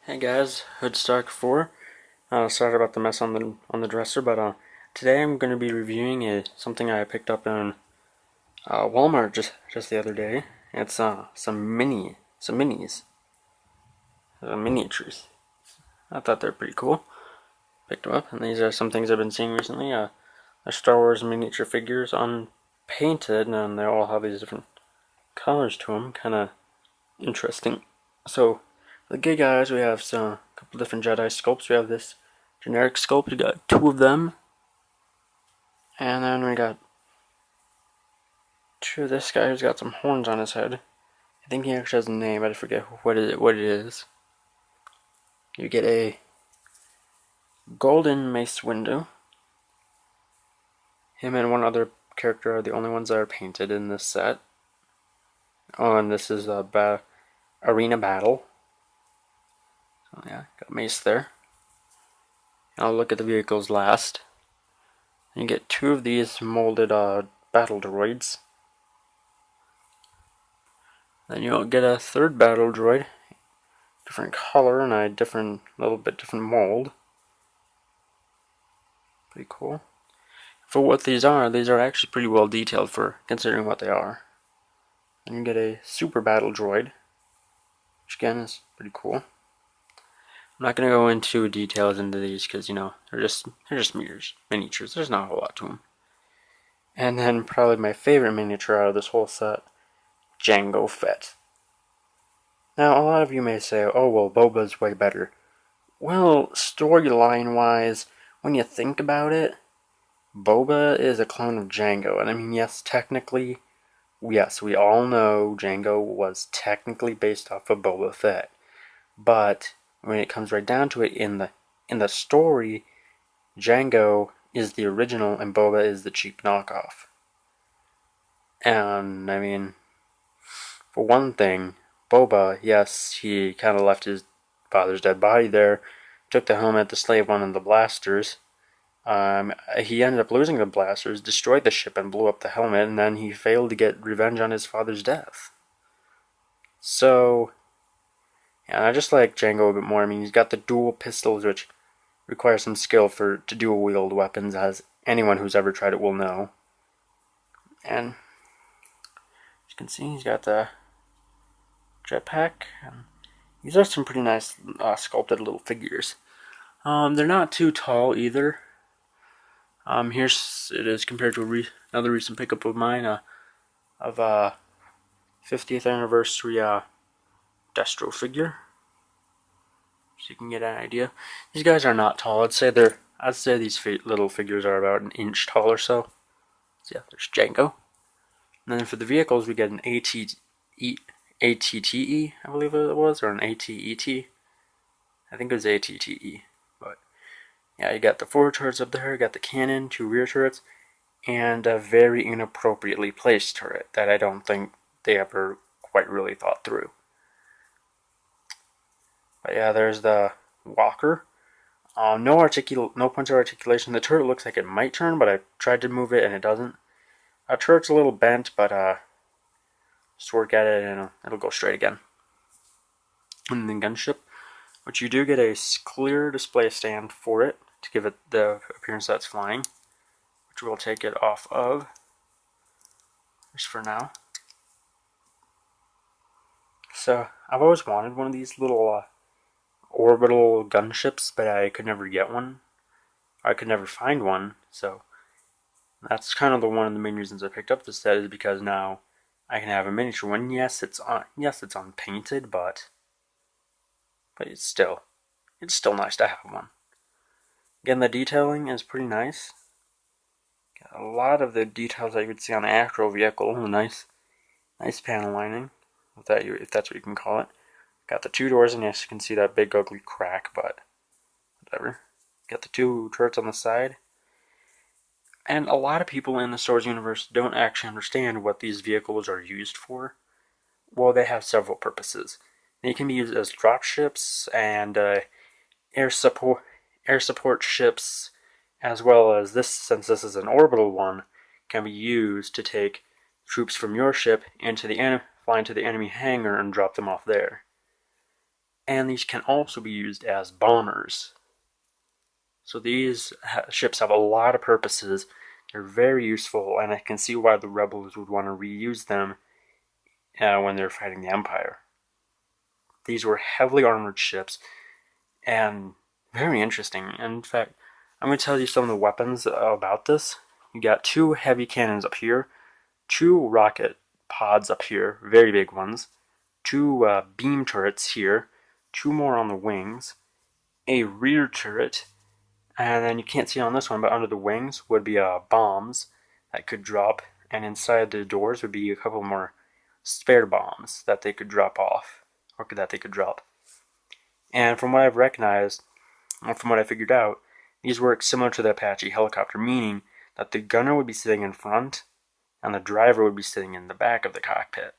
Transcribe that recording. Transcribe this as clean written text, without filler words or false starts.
Hey guys, Hoodstark 4. Sorry about the mess on the dresser, but today I'm going to be reviewing something I picked up in Walmart just the other day. It's some minis, miniatures. I thought they're pretty cool. Picked them up, and these are some things I've been seeing recently. They're Star Wars miniature figures unpainted, and they all have these different colors to them. Kind of interesting. So, for the gay guys, we have a couple different Jedi sculpts. We have this generic sculpt. We got two of them, and then we got two of this guy who's got some horns on his head. I think he actually has a name, but I forget what it is. You get a golden Mace Windu. Him and one other character are the only ones that are painted in this set. Oh, and this is a arena battle. So yeah, got Mace there. I'll look at the vehicles last. You get two of these molded battle droids. Then you'll get a third battle droid, different color and a little bit different mold. Pretty cool. For what these are actually pretty well detailed for considering what they are. Then you get a super battle droid, which again is pretty cool. I'm not going to go into details into these because, they're just miniatures. There's not a whole lot to them. And then probably my favorite miniature out of this whole set, Jango Fett. Now, a lot of you may say, oh, well, Boba's way better. Well, storyline-wise, when you think about it, Boba is a clone of Jango. And I mean, yes, technically, yes, we all know Jango was technically based off of Boba Fett. But when it comes right down to it, in the story, Jango is the original and Boba is the cheap knockoff. And, I mean, for one thing, Boba, yes, he kind of left his father's dead body there, took the helmet, the slave one, and the blasters. He ended up losing the blasters, destroyed the ship, and blew up the helmet, and then he failed to get revenge on his father's death. So, yeah, I just like Jango a bit more. I mean, he's got the dual pistols, which require some skill to dual wield weapons, as anyone who's ever tried it will know. And as you can see, he's got the jetpack. These are some pretty nice sculpted little figures. They're not too tall either. Here's it is compared to another recent pickup of mine of 50th anniversary Destro figure, so you can get an idea. These guys are not tall. I'd say these little figures are about an inch tall or so. So yeah, there's Jango. And then for the vehicles, we get an ATTE, I believe it was, or an ATET. I think it was ATTE, but yeah, you got the forward turrets up there, you got the cannon, two rear turrets, and a very inappropriately placed turret that I don't think they ever quite really thought through. But yeah, there's the walker. No points of articulation. The turret looks like it might turn, but I tried to move it and it doesn't. Turret's a little bent, but just work at it and it'll go straight again. And then gunship, which you do get a clear display stand for it to give it the appearance that it's flying, which we'll take it off of just for now. So I've always wanted one of these little orbital gunships, but I could never get one. I could never find one, so that's kind of one of the main reasons I picked up this set, is because now I can have a miniature one. Yes, it's unpainted, but it's still nice to have one. Again, the detailing is pretty nice. Got a lot of the details that you would see on an actual vehicle. Nice panel lining, if that's what you can call it. Got the two doors, and yes, you can see that big ugly crack, but whatever. Got the two turrets on the side. And a lot of people in the Star Wars universe don't actually understand what these vehicles are used for. Well, they have several purposes. They can be used as drop ships and air support ships, as well as since this is an orbital one, can be used to take troops from your ship fly into the enemy hangar and drop them off there. and these can also be used as bombers. So these ships have a lot of purposes. They're very useful, and I can see why the rebels would want to reuse them when they're fighting the Empire. These were heavily armored ships, and very interesting. In fact, I'm going to tell you some of the weapons about this. You got 2 heavy cannons up here, 2 rocket pods up here, very big ones, 2 beam turrets here, 2 more on the wings, a rear turret, and then you can't see on this one, but under the wings would be bombs that could drop, and inside the doors would be a couple more spare bombs that they could drop off, or that they could drop. And from what I've recognized, or from what I figured out, these work similar to the Apache helicopter, meaning that the gunner would be sitting in front, and the driver would be sitting in the back of the cockpit.